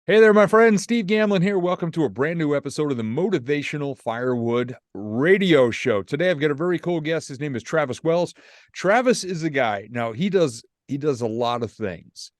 Hey there, my friend. Steve Gamlin here. Welcome to a brand new episode of the Motivational Firewood Radio Show. Today, I've got a very cool guest. His name is Travis Wells. Travis is a guy. Now, he does a lot of things,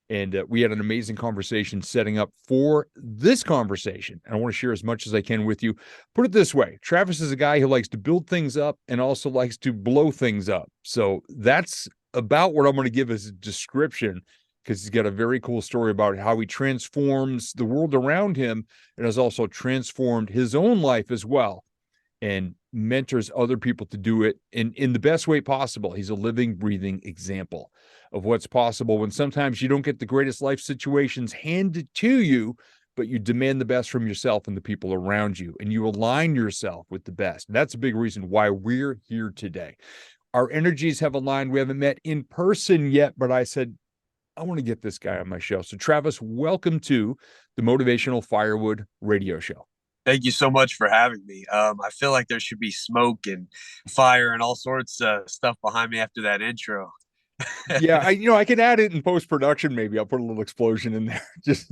and we had an amazing conversation setting up for this conversation. And I want to share as much as I can with you. Put it this way: Travis is a guy who likes to build things up and also likes to blow things up. So that's about what I'm going to give as a description, because he's got a very cool story about how he transforms the world around him and has also transformed his own life as well, and mentors other people to do it in the best way possible. He's a living, breathing example of what's possible when sometimes you don't get the greatest life situations handed to you, but you demand the best from yourself and the people around you, and you align yourself with the best. And that's a big reason why we're here today. Our energies have aligned. We haven't met in person yet, but I said, I want to get this guy on my show. So, Travis, welcome to the Motivational Firewood Radio Show. Thank you so much for having me. I feel like there should be smoke and fire and all sorts of stuff behind me after that intro. Yeah, I can add it in post production. Maybe I'll put a little explosion in there, just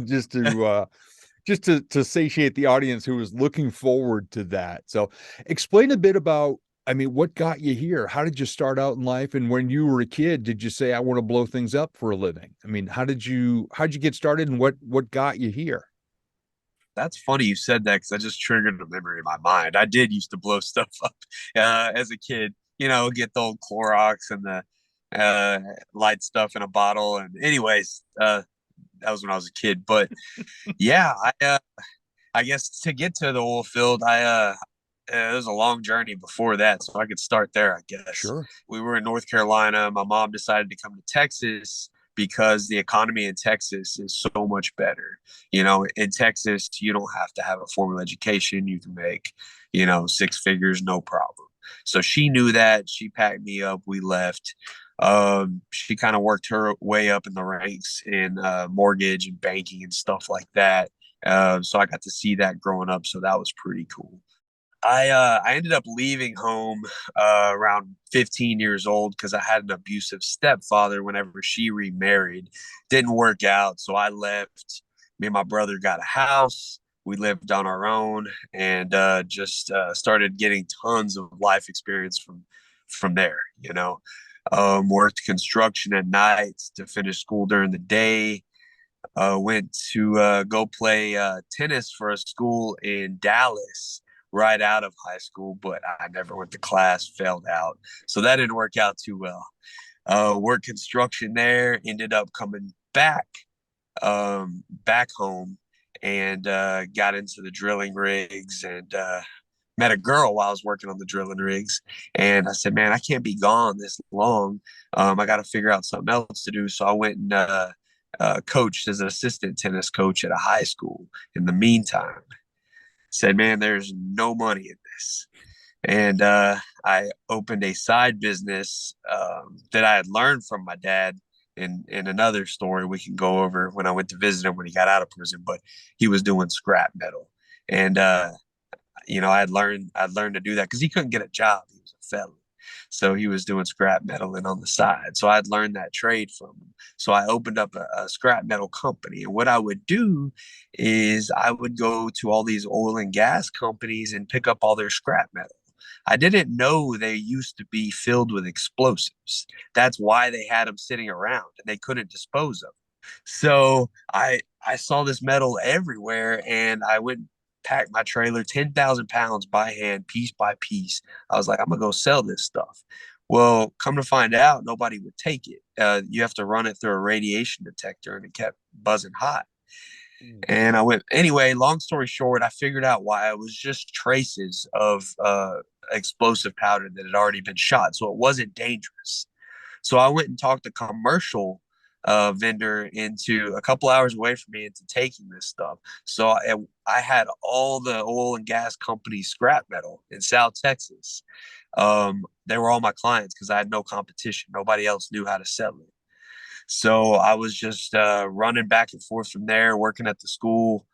to satiate the audience who is looking forward to that. So, explain a bit about. I mean, what got you here? How did you start out in life? And when you were a kid, did you say, I want to blow things up for a living? I mean, how'd you get started, and what got you here? That's funny you said that because I just triggered a memory in my mind. I did used to blow stuff up as a kid, get the old Clorox and the light stuff in a bottle. And, anyways, that was when I was a kid. But yeah, I guess to get to the oil field, it was a long journey before that, so I could start there, I guess. Sure. We were in North Carolina. My mom decided to come to Texas because the economy in Texas is so much better. In Texas, you don't have to have a formal education. You can make, six figures, no problem. So she knew that. She packed me up. We left. She kind of worked her way up in the ranks in mortgage and banking and stuff like that. So I got to see that growing up. So that was pretty cool. I ended up leaving home around 15 years old because I had an abusive stepfather whenever she remarried. Didn't work out, so I left. Me and my brother got a house. We lived on our own and just started getting tons of life experience from there. Worked construction at nights to finish school during the day. Went to go play tennis for a school in Dallas right out of high school, but I never went to class, failed out. So that didn't work out too well. Worked construction there, ended up coming back home and got into the drilling rigs and met a girl while I was working on the drilling rigs. And I said, man, I can't be gone this long. I got to figure out something else to do. So I went and coached as an assistant tennis coach at a high school in the meantime. Said, man, there's no money in this. And I opened a side business that I had learned from my dad in another story we can go over when I went to visit him when he got out of prison, but he was doing scrap metal. And I'd learned to do that because he couldn't get a job. He was a felon. So he was doing scrap metal and on the side. So I'd learned that trade from him. So I opened up a scrap metal company. And what I would do is I would go to all these oil and gas companies and pick up all their scrap metal. I didn't know they used to be filled with explosives. That's why they had them sitting around and they couldn't dispose of them. So I saw this metal everywhere and I went packed my trailer 10,000 pounds by hand, piece by piece. I was like, I'm going to go sell this stuff. Well, come to find out, nobody would take it. You have to run it through a radiation detector, and it kept buzzing hot. And I went, anyway, long story short, I figured out why. It was just traces of explosive powder that had already been shot. So it wasn't dangerous. So I went and talked to commercial vendor into a couple hours away from me into taking this stuff. So I had all the oil and gas companies scrap metal in South Texas. They were all my clients because I had no competition. Nobody else knew how to sell it. So I was just running back and forth from there, working at the school,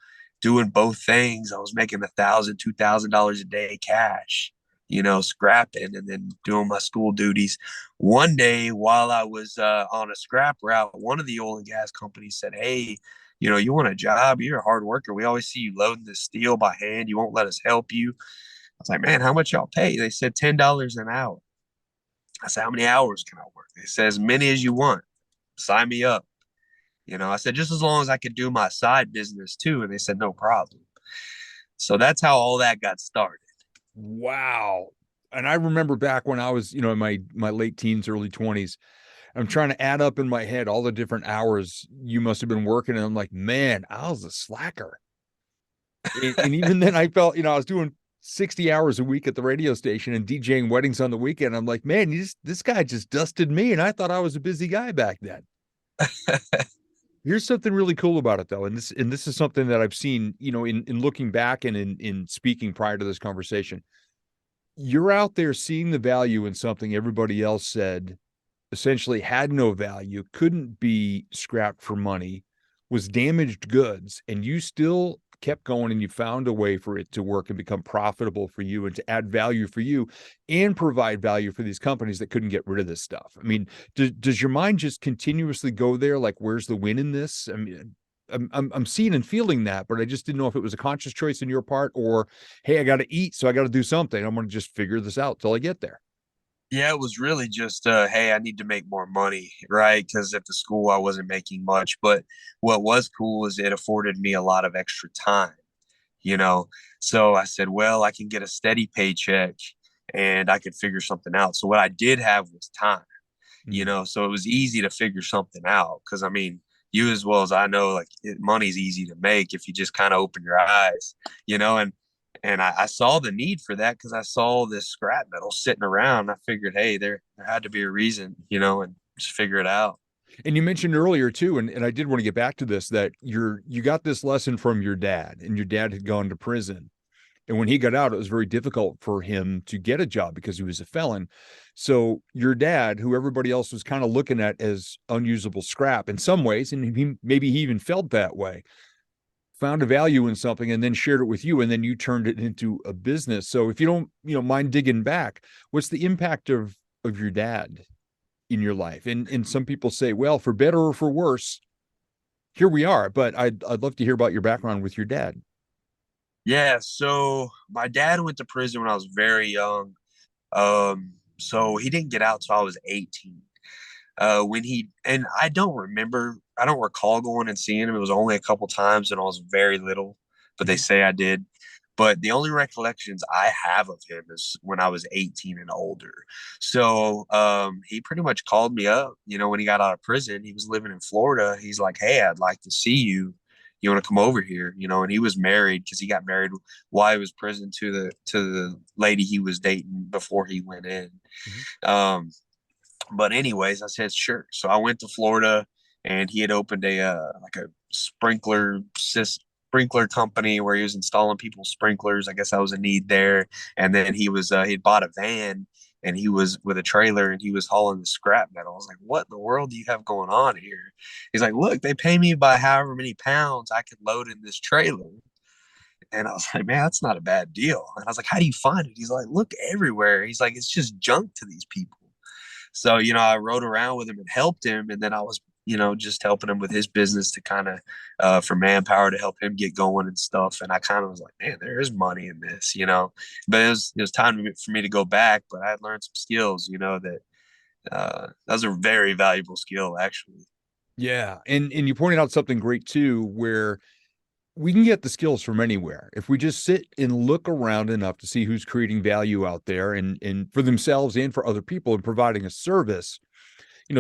doing both things. I was making $1,000, $2,000 a day cash, scrapping and then doing my school duties. One day while I was on a scrap route, one of the oil and gas companies said, hey, You want a job? You're a hard worker. We always see you loading this steel by hand. You won't let us help you. I was like, man, how much y'all pay? They said $10 an hour. I said, how many hours can I work? They said, as many as you want. Sign me up. I said, just as long as I could do my side business too. And they said, no problem. So that's how all that got started. Wow. And I remember back when I was, in my late teens, early 20s, I'm trying to add up in my head all the different hours you must have been working. And I'm like, man, I was a slacker. And even then I felt, I was doing 60 hours a week at the radio station and DJing weddings on the weekend. I'm like, man, this guy just dusted me. And I thought I was a busy guy back then. Here's something really cool about it though. And this is something that I've seen, in looking back and in speaking prior to this conversation. You're out there seeing the value in something everybody else said essentially had no value, couldn't be scrapped for money, was damaged goods, and you still kept going and you found a way for it to work and become profitable for you and to add value for you and provide value for these companies that couldn't get rid of this stuff. I mean, does your mind just continuously go there? Like, where's the win in this? I mean, I'm seeing and feeling that, but I just didn't know if it was a conscious choice on your part or, hey, I got to eat, so I got to do something. I'm going to just figure this out till I get there. Yeah, it was really just, hey, I need to make more money, right? Because at the school I wasn't making much. But what was cool is it afforded me a lot of extra time, you know? So I said, well, I can get a steady paycheck and I could figure something out. So what I did have was time, Mm. so it was easy to figure something out. Because I mean, you as well as I know, like money's easy to make if you just kind of open your eyes, and I saw the need for that because I saw this scrap metal sitting around. I figured, hey, there had to be a reason, and just figure it out. And you mentioned earlier too, and I did want to get back to this, that you got this lesson from your dad, and your dad had gone to prison. And when he got out, it was very difficult for him to get a job because he was a felon. So your dad, who everybody else was kind of looking at as unusable scrap in some ways, and maybe he even felt that way, found a value in something and then shared it with you, and then you turned it into a business. So if you don't, mind digging back, what's the impact of your dad in your life? And some people say, well, for better or for worse, here we are. But I'd love to hear about your background with your dad. Yeah. So my dad went to prison when I was very young. So he didn't get out till I was 18. And I don't recall going and seeing him. It was only a couple times and I was very little, but they Mhm. say I did. But the only recollections I have of him is when I was 18 and older. So he pretty much called me up, when he got out of prison. He was living in Florida. He's like, hey, I'd like to see you. You want to come over here? And he was married because he got married while he was in prison to the lady he was dating before he went in. Mhm. Um, but anyways, I said sure. So I went to Florida, and he had opened a like a sprinkler company where he was installing people's sprinklers. I guess that was a need there. And then he'd bought a van, and he was with a trailer, and he was hauling the scrap metal. I was like, what in the world do you have going on here? He's like, look, they pay me by however many pounds I could load in this trailer. And I was like, man, that's not a bad deal. And I was like, how do you find it? He's like, look everywhere. He's like, it's just junk to these people. So, I rode around with him and helped him. And then I was, just helping him with his business to kind of, for manpower to help him get going and stuff. And I kind of was like, man, there is money in this. But it was time for me to go back. But I had learned some skills, that was a very valuable skill, actually. Yeah. And you pointed out something great too, where we can get the skills from anywhere. If we just sit and look around enough to see who's creating value out there and for themselves and for other people and providing a service.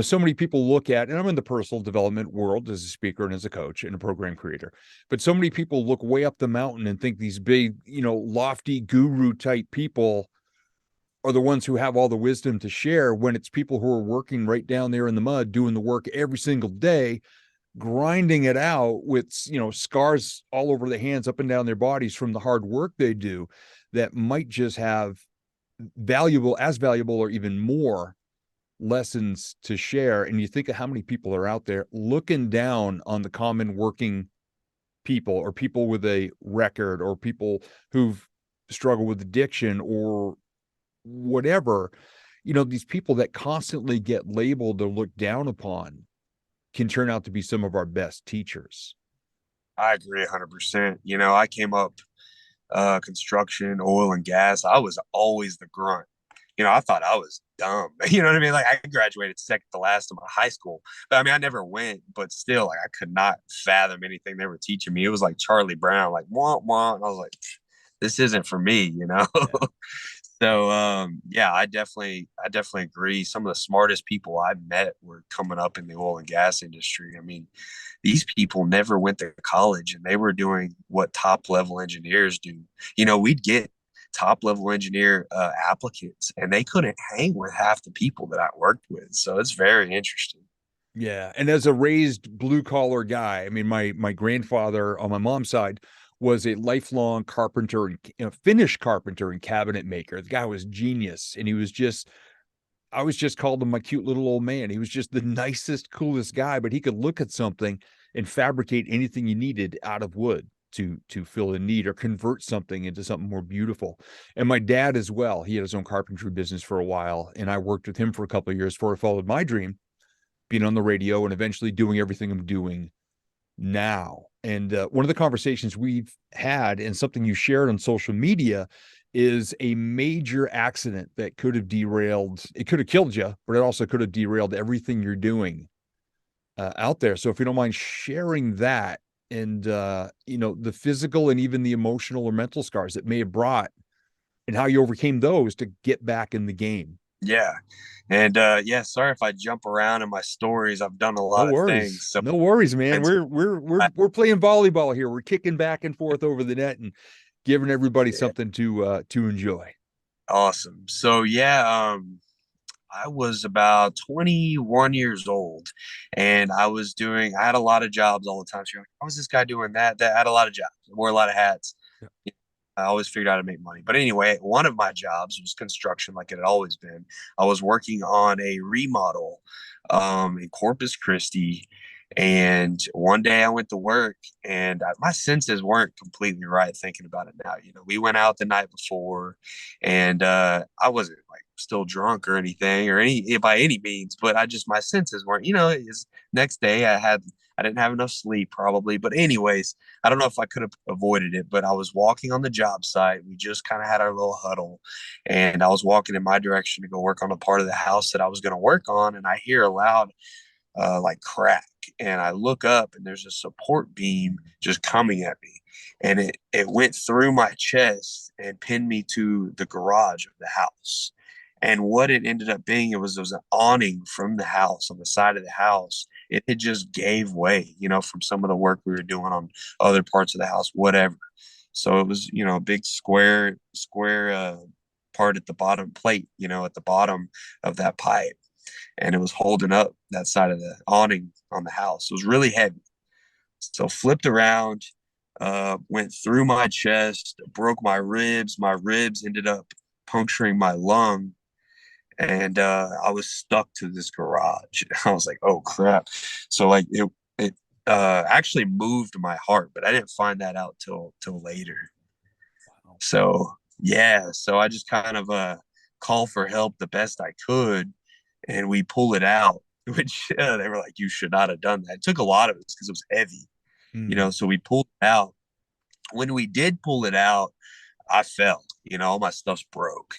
So many people look at, and I'm in the personal development world as a speaker and as a coach and a program creator, but so many people look way up the mountain and think these big, lofty guru type people are the ones who have all the wisdom to share, when it's people who are working right down there in the mud, doing the work every single day, grinding it out with, scars all over the hands, up and down their bodies from the hard work they do, that might just have valuable or even more lessons to share. And you think of how many people are out there looking down on the common working people, or people with a record, or people who've struggled with addiction or whatever. These people that constantly get labeled or looked down upon can turn out to be some of our best teachers. I agree 100%. You know, I came up construction, oil and gas. I was always the grunt. You know, I thought I was dumb. You know what I mean? Like I graduated second to last of my high school. But I mean, I never went, but still, like I could not fathom anything they were teaching me. It was like Charlie Brown, like wah wah. And I was like, this isn't for me, you know? Yeah. So yeah, I definitely agree. Some of the smartest people I've met were coming up in the oil and gas industry. I mean, these people never went to college and they were doing what top level engineers do. You know, we'd get top level engineer applicants and they couldn't hang with half the people that I worked with. So it's very interesting. Yeah. And as a raised blue collar guy, I mean, my grandfather on my mom's side was a lifelong carpenter and Finnish carpenter and cabinet maker. The guy was genius. And he was just, I was just called him my cute little old man. He was just the nicest, coolest guy, but he could look at something and fabricate anything you needed out of wood to fill a need or convert something into something more beautiful. And my dad as well. He had his own carpentry business for a while, and I worked with him for a couple of years before I followed my dream, being on the radio and eventually doing everything I'm doing now. And one of the conversations we've had and something you shared on social media is a major accident that could have derailed, it could have killed you, but it also could have derailed everything you're doing out there. So if you don't mind sharing that and, the physical and even the emotional or mental scars that may have brought and how you overcame those to get back in the game. Yeah. And yeah, sorry if I jump around in my stories. I've done a No lot of things. worries. So No worries, man. and We're playing volleyball here. We're kicking back and forth over the net and giving everybody yeah, something to enjoy. awesome. So yeah, I was about 21 years old and I had a lot of jobs all the time. So you're like, how was this guy doing that? I had a lot of jobs, I wore a lot of hats. Yeah. I always figured out how to make money. But anyway, one of my jobs was construction, like it had always been. I was working on a remodel in Corpus Christi. And one day I went to work and my senses weren't completely right thinking about it now. You know, we went out the night before and I wasn't like still drunk or anything or any by any means, but my senses weren't, next day I didn't have enough sleep probably. But anyways, I don't know if I could have avoided it, but I was walking on the job site. We just kind of had our little huddle and I was walking in my direction to go work on a part of the house that I was going to work on. And I hear a loud, like crack. And I look up and there's a support beam just coming at me. And it went through my chest and pinned me to the garage of the house. And what it ended up being, it was an awning from the house on the side of the house. It just gave way, from some of the work we were doing on other parts of the house, whatever. So it was, a big square part at the bottom plate, at the bottom of that pipe. And it was holding up that side of the awning on the house. It was really heavy. So flipped around, went through my chest, broke my ribs. My ribs ended up puncturing my lung and I was stuck to this garage. I was like, "Oh crap!" So like it actually moved my heart, but I didn't find that out till later. Wow. So yeah, so I just kind of call for help the best I could, and we pull it out. Which they were like, "You should not have done that." It took a lot of it because it was heavy, Mm. So we pulled it out. When we did pull it out, I fell. All my stuff's broke.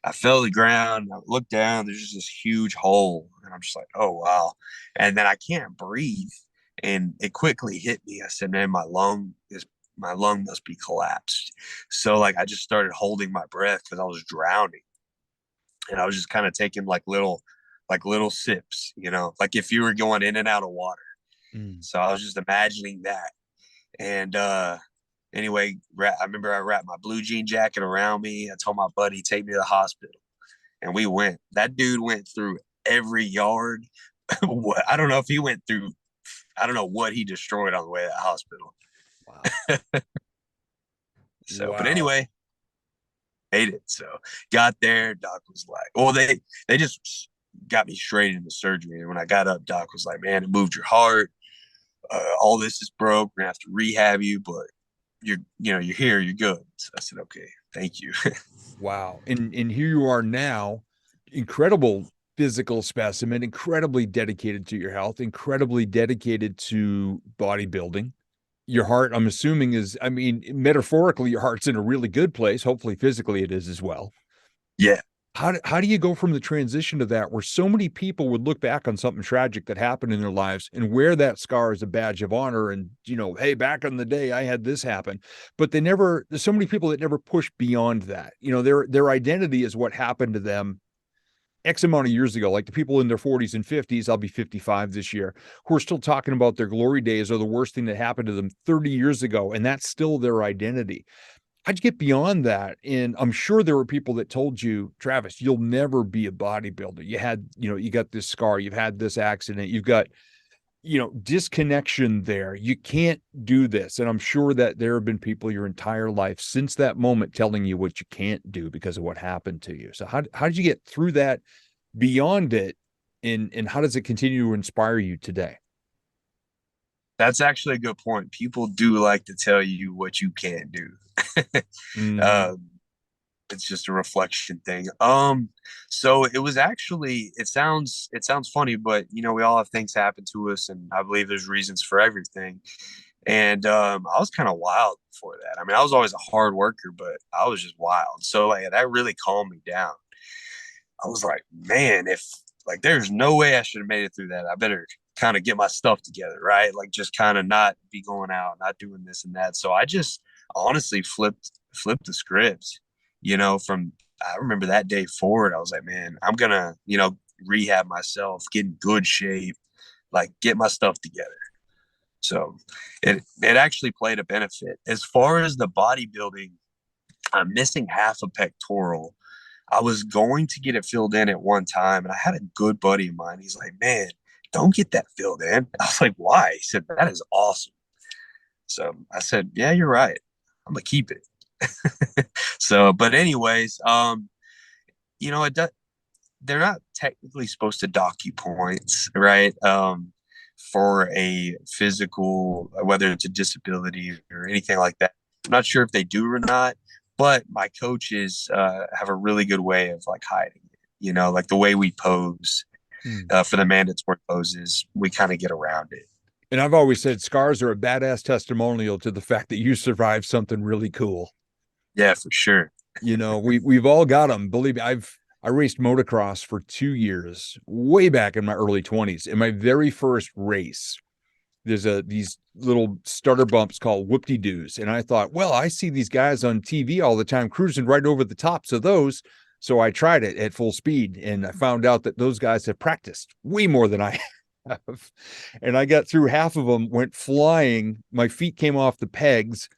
I fell to the ground. I looked down. There's just this huge hole, and I'm just like, "Oh wow!" And then I can't breathe, and it quickly hit me. I said, "Man, my lung must be collapsed." So like, I just started holding my breath because I was drowning, and I was just kind of taking like little sips, like if you were going in and out of water. Mm. So I was just imagining that, and anyway, I remember I wrapped my blue jean jacket around me. I told my buddy, take me to the hospital. And we went. That dude went through every yard. I don't know if he went through, I don't know what he destroyed on the way to the hospital. Wow. So, but Wow. anyway, made it. So got there. Doc was like, well, they just got me straight into surgery. And when I got up, Doc was like, man, it moved your heart. All this is broke. We're gonna have to rehab you, but you're here, you're good. So I said, okay, thank you. Wow. And here you are now, incredible physical specimen, incredibly dedicated to your health, incredibly dedicated to bodybuilding. Your heart, I'm assuming, is, I mean, metaphorically, your heart's in a really good place. Hopefully, physically, it is as well. Yeah. How do you go from the transition to that, where so many people would look back on something tragic that happened in their lives and wear that scar as a badge of honor, and, hey, back in the day I had this happen, but there's so many people that never push beyond that. Their identity is what happened to them X amount of years ago, like the people in their 40s and 50s, I'll be 55 this year, who are still talking about their glory days or the worst thing that happened to them 30 years ago, and that's still their identity. How'd you get beyond that? And I'm sure there were people that told you, Travis, you'll never be a bodybuilder. You got this scar, you've had this accident, you've got, disconnection there. You can't do this. And I'm sure that there have been people your entire life since that moment telling you what you can't do because of what happened to you. So how did you get through that, beyond it? And how does it continue to inspire you today? That's actually a good point. People do like to tell you what you can't do. Mm-hmm. um, it's just a reflection thing. So it was actually, it sounds funny, but we all have things happen to us, and I believe there's reasons for everything. And I was kind of wild before that. I mean, I was always a hard worker, but I was just wild. So like that really calmed me down. I was like, man, if like there's no way I should have made it through that. I better kind of get my stuff together, right? Like just kind of not be going out, not doing this and that. So I just honestly flipped the script, from I remember that day forward, I was like, man, I'm gonna, rehab myself, get in good shape, like get my stuff together. So it actually played a benefit. As far as the bodybuilding, I'm missing half a pectoral. I was going to get it filled in at one time, and I had a good buddy of mine. He's like, "Man, don't get that filled in." I was like, "Why?" He said, "That is awesome." So I said, "Yeah, you're right. I'm gonna keep it." So, but anyways, it does, they're not technically supposed to dock you points, right? For a physical, whether it's a disability or anything like that. I'm not sure if they do or not, but my coaches have a really good way of like hiding it. Like the way we pose Hmm. for the mandatory poses, we kind of get around it. And I've always said scars are a badass testimonial to the fact that you survived something really cool. Yeah, for sure. We've all got them. Believe me, I raced motocross for 2 years, way back in my early 20s. In my very first race, there's these little starter bumps called whoop-de-doos. And I thought, well, I see these guys on TV all the time cruising right over the tops of those. So I tried it at full speed, and I found out that those guys have practiced way more than I have. And I got through half of them, went flying. My feet came off the pegs,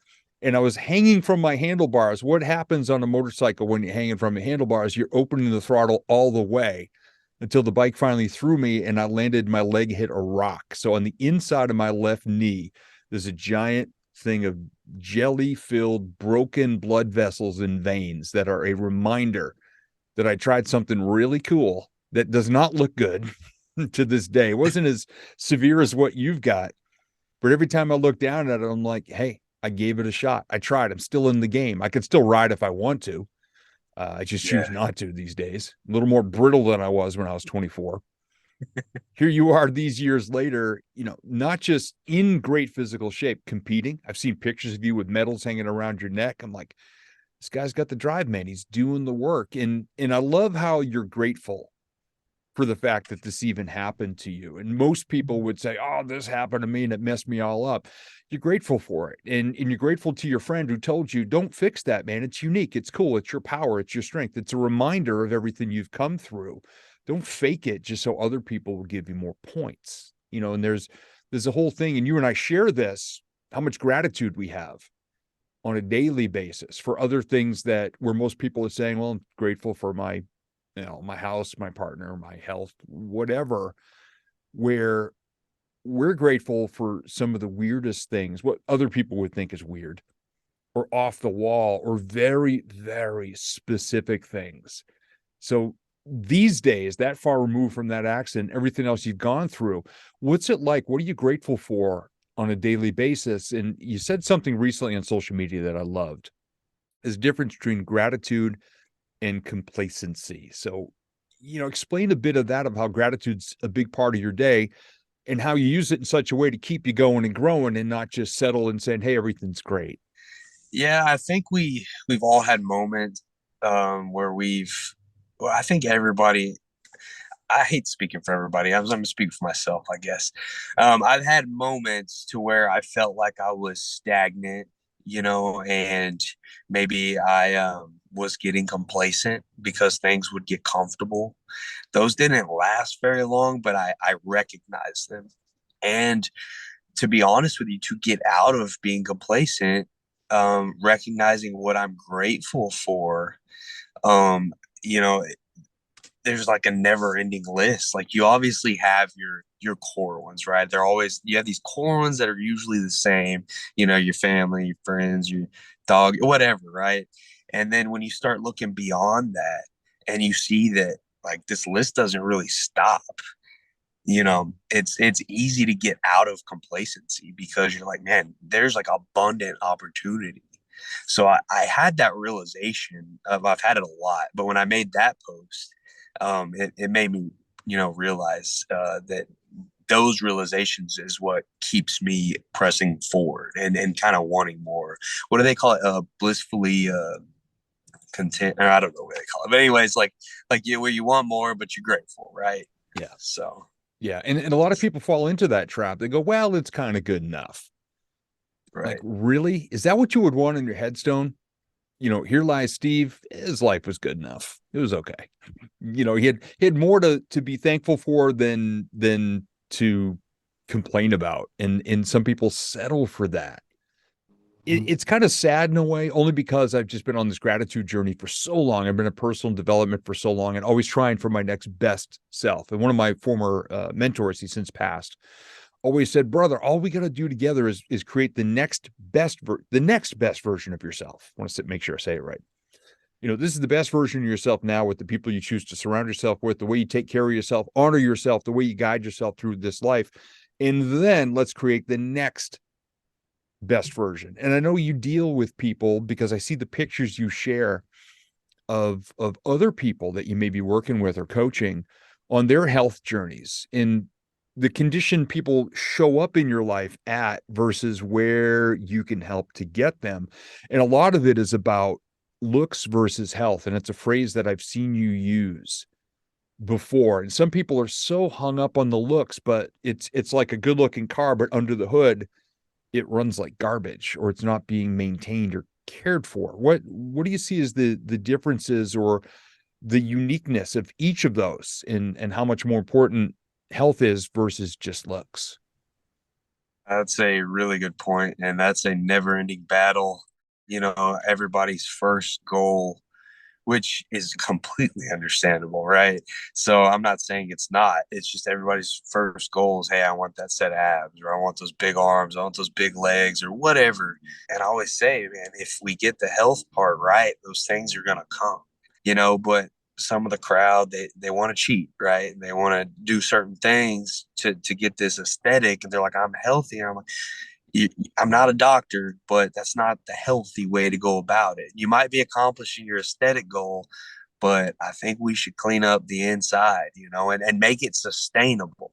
and I was hanging from my handlebars. What happens on a motorcycle when you're hanging from a handlebars? You're opening the throttle all the way until the bike finally threw me and I landed, my leg hit a rock. So on the inside of my left knee, there's a giant thing of jelly filled broken blood vessels and veins that are a reminder that I tried something really cool that does not look good to this day. It wasn't as severe as what you've got, but every time I look down at it, I'm like, hey, I gave it a shot. I tried. I'm still in the game. I could still ride if I want to. I just choose Yeah. not to these days. A little more brittle than I was when I was 24. Here you are these years later, not just in great physical shape, competing. I've seen pictures of you with medals hanging around your neck. I'm like, this guy's got the drive, man. He's doing the work. And I love how you're grateful for the fact that this even happened to you. And most people would say, oh, this happened to me and it messed me all up. You're grateful for it. And you're grateful to your friend who told you, don't fix that, man. It's unique. It's cool. It's your power. It's your strength. It's a reminder of everything you've come through. Don't fake it just so other people will give you more points. And there's a whole thing, and you and I share this, how much gratitude we have on a daily basis for other things that where most people are saying, well, I'm grateful for my house, my partner, my health, whatever, where we're grateful for some of the weirdest things, what other people would think is weird or off the wall or very, very specific things. So these days, that far removed from that accident, everything else you've gone through, what's it like? What are you grateful for on a daily basis? And you said something recently on social media that I loved, is the difference between gratitude and complacency. So, explain a bit of that, of how gratitude's a big part of your day, and how you use it in such a way to keep you going and growing and not just settle and saying, hey, everything's great. Yeah, I think we've all had moments where well, I think everybody. I hate speaking for everybody. I'm going to speak for myself, I guess. I've had moments to where I felt like I was stagnant, and maybe I was getting complacent because things would get comfortable. Those didn't last very long, but I recognized them. And to be honest with you, to get out of being complacent, recognizing what I'm grateful for, um, you know, there's like a never ending list. Like you obviously have your core ones, right? They're always you have these core ones that are usually the same, your family, your friends, your dog, whatever, right? And then when you start looking beyond that and you see that like this list doesn't really stop, it's easy to get out of complacency because you're like, man, there's like abundant opportunity. So I had that realization of I've had it a lot, but when I made that post, it made me, realize that those realizations is what keeps me pressing forward and kind of wanting more. What do they call it? Blissfully content, or I don't know what they call it. But anyways, like you where you want more, but you're grateful, right? Yeah. So Yeah. And a lot of people fall into that trap. They go, well, it's kind of good enough. Like, right. really? Is that what you would want in your headstone? Here lies Steve. His life was good enough. It was okay. He had more to be thankful for than to complain about. And some people settle for that. It's kind of sad in a way, only because I've just been on this gratitude journey for so long. I've been in personal development for so long and always trying for my next best self. And one of my former mentors, he's since passed, always said, brother, all we got to do together is create the next best version of yourself. I want to make sure I say it right. This is the best version of yourself now with the people you choose to surround yourself with, the way you take care of yourself, honor yourself, the way you guide yourself through this life. And then let's create the next best version. And I know you deal with people because I see the pictures you share of other people that you may be working with or coaching on their health journeys and the condition people show up in your life at versus where you can help to get them. And a lot of it is about looks versus health. And it's a phrase that I've seen you use before. And some people are so hung up on the looks, but it's like a good looking car, but under the hood, it runs like garbage or it's not being maintained or cared for. What do you see as the differences or the uniqueness of each of those and how much more important health is versus just looks? That's a really good point, and that's a never-ending battle. Everybody's first goal, which is completely understandable, right? So I'm not saying it's not. It's just everybody's first goal is, hey, I want that set of abs, or I want those big arms, I want those big legs, or whatever. And I always say, man, if we get the health part right, those things are gonna come, but some of the crowd they want to cheat, right? They want to do certain things to get this aesthetic, and they're like, I'm healthy. And I'm like, I'm not a doctor, but that's not the healthy way to go about it. You might be accomplishing your aesthetic goal, but I think we should clean up the inside, and make it sustainable.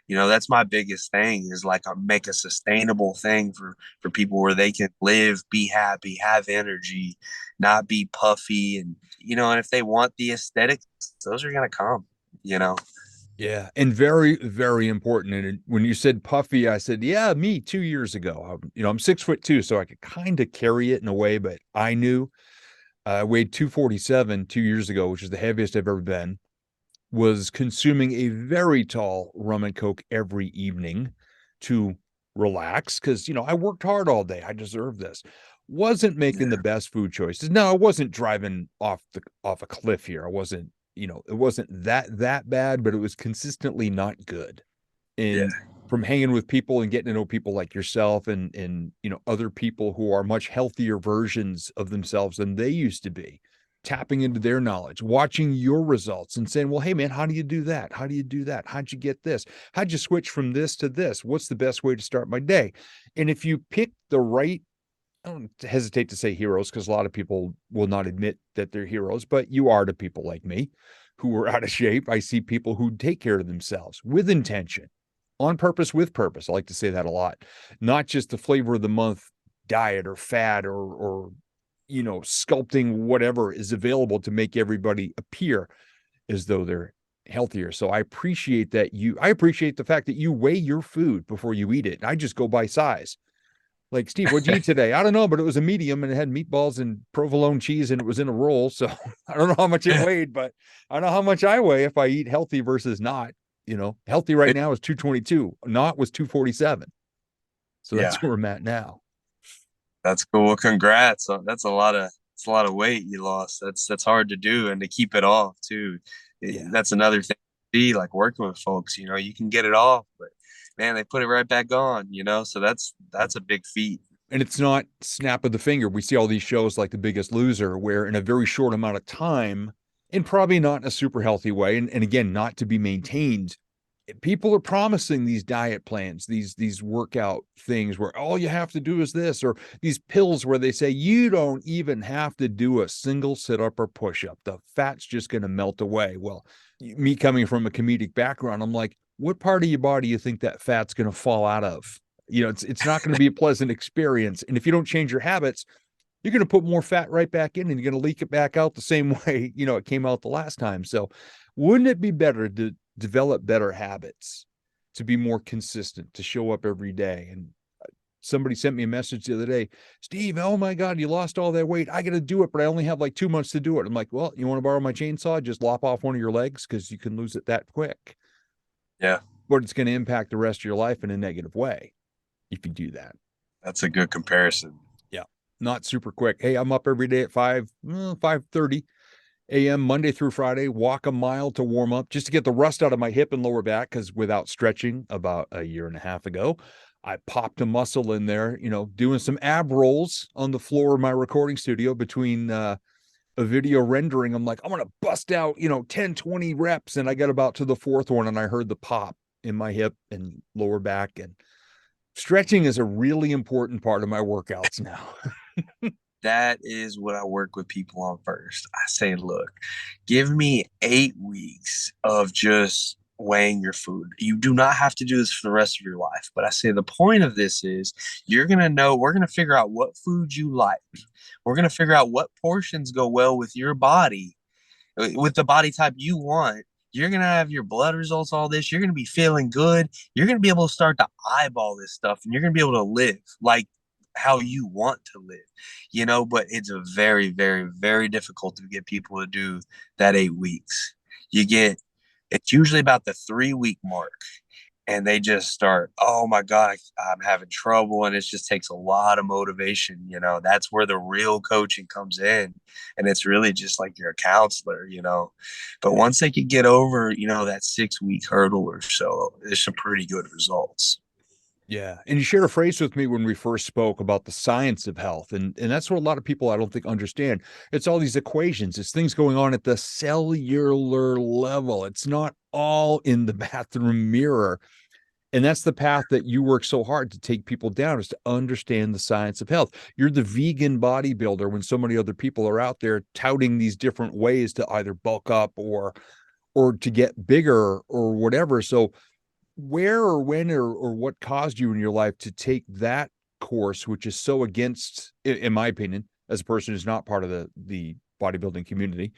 That's my biggest thing is like make a sustainable thing for people where they can live, be happy, have energy, not be puffy, and if they want the aesthetics, those are gonna come, you know. Yeah, and very, very important. And when you said puffy, I said, yeah, me 2 years ago. I'm 6'2", so I could kind of carry it in a way, but I knew I weighed 247 2 years ago, which is the heaviest I've ever been. Was consuming a very tall rum and coke every evening to relax because I worked hard all day. I deserve this. Wasn't making the Yeah, best food choices. No, I wasn't driving off a cliff here. I wasn't, it wasn't that bad, but it was consistently not good. yeah, And from hanging with people and getting to know people like yourself and other people who are much healthier versions of themselves than they used to be, tapping into their knowledge, watching your results and saying, well, hey man, how do you do that? How do you do that? How'd you get this? How'd you switch from this to this? What's the best way to start my day? And if you pick the right, I don't hesitate to say heroes because a lot of people will not admit that they're heroes, but you are to people like me who are out of shape. I see people who take care of themselves with intention on purpose with purpose. I like to say that a lot, not just the flavor of the month diet or fad or sculpting whatever is available to make everybody appear as though they're healthier. So I appreciate the fact that you weigh your food before you eat it. I just go by size. Like, Steve, what'd you eat today? I don't know, but it was a medium and it had meatballs and provolone cheese and it was in a roll. So I don't know how much it weighed, but I know how much I weigh if I eat healthy versus not. Healthy right now is 222, not was 247. So Yeah, that's where I'm at now. that's cool. Well, congrats. That's a lot of weight you lost. That's hard to do and to keep it off too. Yeah. That's another thing. See, like working with folks, you can get it off, but man, they put it right back on. So that's a big feat. And it's not snap of the finger. We see all these shows like The Biggest Loser, where in a very short amount of time, and probably not in a super healthy way, and again, not to be maintained, people are promising these diet plans, these workout things where all you have to do is this, or these pills where they say you don't even have to do a single sit-up or push-up. The fat's just going to melt away. Well, me coming from a comedic background, I'm like, what part of your body do you think that fat's going to fall out of? It's not going to be a pleasant experience. And if you don't change your habits, you're going to put more fat right back in and you're going to leak it back out the same way, it came out the last time. So wouldn't it be better to develop better habits, to be more consistent, to show up every day? And somebody sent me a message the other day, Steve, oh my God, you lost all that weight. I got to do it, but I only have like 2 months to do it. I'm like, well, you want to borrow my chainsaw? Just lop off one of your legs because you can lose it that quick. Yeah, But it's going to impact the rest of your life in a negative way if you do that. that's a good comparison. Yeah. Not super quick. Hey, I'm up every day at 5:30 a.m. Monday through Friday, walk a mile to warm up just to get the rust out of my hip and lower back. Because without stretching about a year and a half ago, I popped a muscle in there, doing some ab rolls on the floor of my recording studio between a video rendering. I'm like, I'm going to bust out, 10, 20 reps. And I got about to the fourth one and I heard the pop in my hip and lower back. And stretching is a really important part of my workouts now. That is what I work with people on first. I say, look, give me 8 weeks of just weighing your food. You do not have to do this for the rest of your life. But I say the point of this is we're going to figure out what food you like. We're going to figure out what portions go well with your body, with the body type you want. You're going to have your blood results, all this. You're going to be feeling good. You're going to be able to start to eyeball this stuff and you're going to be able to live like how you want to live. But it's a very, very, very difficult to get people to do that 8 weeks. It's usually about the 3 week mark and they just start, oh my God, I'm having trouble. And it just takes a lot of motivation. That's where the real coaching comes in. And it's really just like you're a counselor. But once they can get over, that 6 week hurdle or so, there's some pretty good results. Yeah. And you shared a phrase with me when we first spoke about the science of health. And that's what a lot of people I don't think understand. It's all these equations, it's things going on at the cellular level. It's not all in the bathroom mirror. And that's the path that you work so hard to take people down, is to understand the science of health. You're the vegan bodybuilder when so many other people are out there touting these different ways to either bulk up or to get bigger or whatever. So where or when or what caused you in your life to take that course, which is so against, in my opinion, as a person who's not part of the bodybuilding community,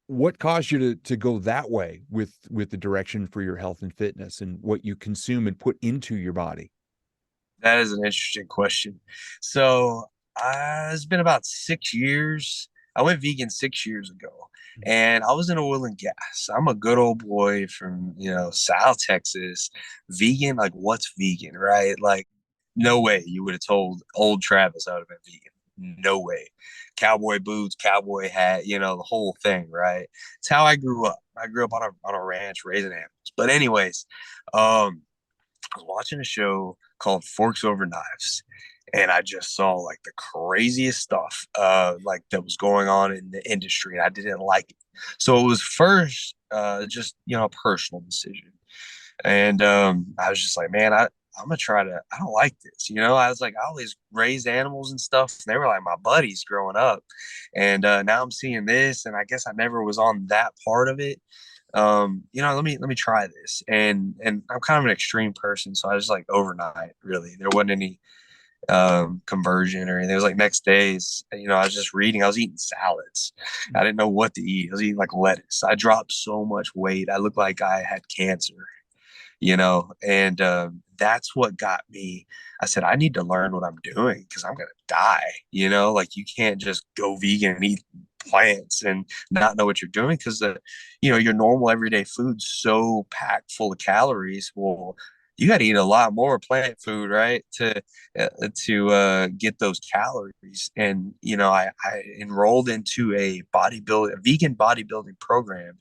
what caused you to go that way with the direction for your health and fitness and what you consume and put into your body? That is an interesting question. So it's been about 6 years. I went vegan 6 years ago, and I was in oil and gas. I'm a good old boy from South Texas. Vegan, like what's vegan, right? Like, no way you would have told old Travis I would have been vegan. No way. Cowboy boots, cowboy hat, the whole thing, right? It's how I grew up. I grew up on a ranch raising animals. But anyways, I was watching a show called Forks Over Knives, and I just saw like the craziest stuff, like that was going on in the industry, and I didn't like it. So it was first, just a personal decision, and I was just like, man, I'm gonna try to. I don't like this, I was like, I always raised animals and stuff. And they were like my buddies growing up, and now I'm seeing this, and I guess I never was on that part of it. let me try this. And I'm kind of an extreme person, so I was like overnight, really. There wasn't any conversion or anything. It was like next days, I was just reading, I was eating salads. I didn't know what to eat. I was eating like lettuce. I dropped so much weight. I looked like I had cancer, and that's what got me. I said, I need to learn what I'm doing because I'm gonna die. Like you can't just go vegan and eat plants and not know what you're doing because your normal everyday food's so packed full of calories. Well, you got to eat a lot more plant food, right, to get those calories. And I enrolled into a vegan bodybuilding program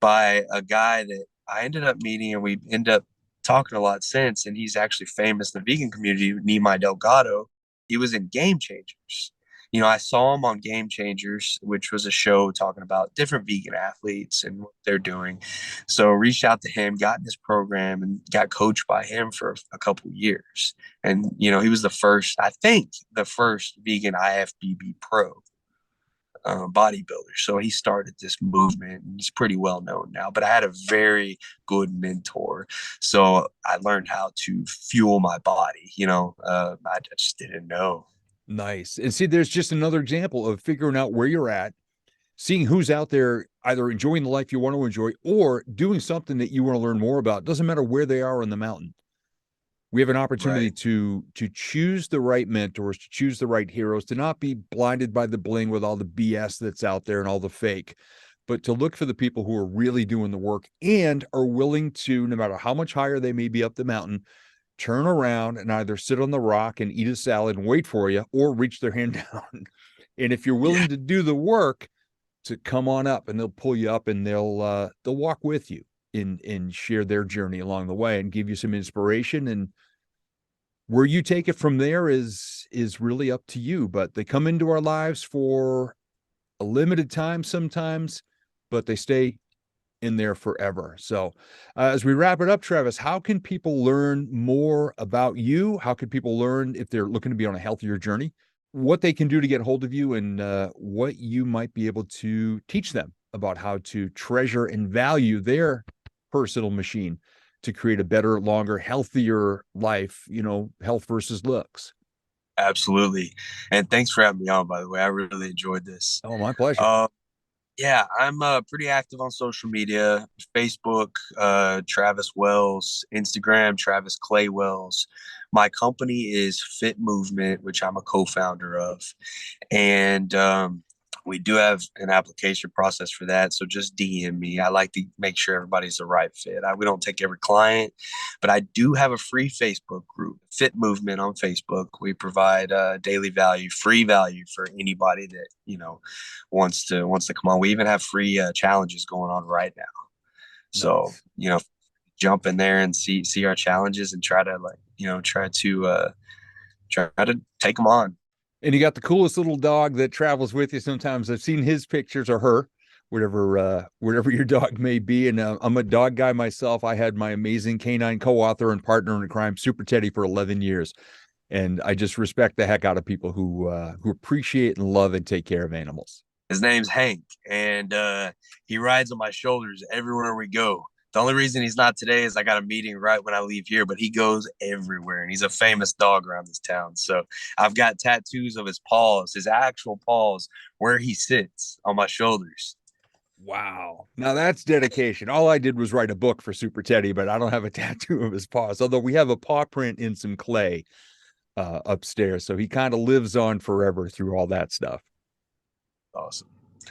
by a guy that I ended up meeting, and we ended up talking a lot since. And he's actually famous in the vegan community, Nimai Delgado. He was in Game Changers. I saw him on Game Changers, which was a show talking about different vegan athletes and what they're doing. So reached out to him, got in his program, and got coached by him for a couple of years. And he was I think, the first vegan IFBB pro bodybuilder. So he started this movement, and he's pretty well known now. But I had a very good mentor, so I learned how to fuel my body. I just didn't know. Nice. And see, there's just another example of figuring out where you're at, seeing who's out there either enjoying the life you want to enjoy or doing something that you want to learn more about. Doesn't matter where they are on the mountain. We have an opportunity Right. to choose the right mentors, to choose the right heroes, to not be blinded by the bling with all the BS that's out there and all the fake, but to look for the people who are really doing the work and are willing to, no matter how much higher they may be up the mountain, turn around and either sit on the rock and eat a salad and wait for you or reach their hand down. And if you're Yeah, willing to do the work, to come on up, and they'll pull you up, and they'll walk with you and share their journey along the way and give you some inspiration. And where you take it from there is really up to you. But they come into our lives for a limited time sometimes, but they stay in there forever. So, as we wrap it up, Travis, how can people learn more about you? How can people learn if they're looking to be on a healthier journey? What they can do to get hold of you, and what you might be able to teach them about how to treasure and value their personal machine to create a better, longer, healthier life, health versus looks. absolutely. And thanks for having me on, by the way. I really enjoyed this. Oh, my pleasure. Uh, yeah, I'm pretty active on social media: Facebook, Travis Wells; Instagram, Travis Clay Wells. My company is Fit Movement, which I'm a co-founder of. And we do have an application process for that. So just DM me. I like to make sure everybody's the right fit. We don't take every client, but I do have a free Facebook group, Fit Movement on Facebook. We provide daily value, free value for anybody that wants to come on. We even have free challenges going on right now. So Nice. jump in there and see our challenges and try to try to take them on. And you got the coolest little dog that travels with you. Sometimes I've seen his pictures, or her, whatever your dog may be. And I'm a dog guy myself. I had my amazing canine co-author and partner in crime, Super Teddy, for 11 years. And I just respect the heck out of people who appreciate and love and take care of animals. His name's Hank, and he rides on my shoulders everywhere we go. The only reason he's not today is I got a meeting right when I leave here, but he goes everywhere, and he's a famous dog around this town. So I've got tattoos of his paws, his actual paws, where he sits on my shoulders. Wow. Now that's dedication. All I did was write a book for Super Teddy, but I don't have a tattoo of his paws, although we have a paw print in some clay upstairs. So he kind of lives on forever through all that stuff. Awesome.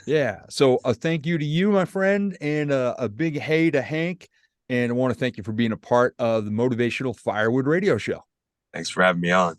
Yeah. So a thank you to you, my friend, and a big hey to Hank. And I want to thank you for being a part of the Motivational Firewood Radio Show. Thanks for having me on.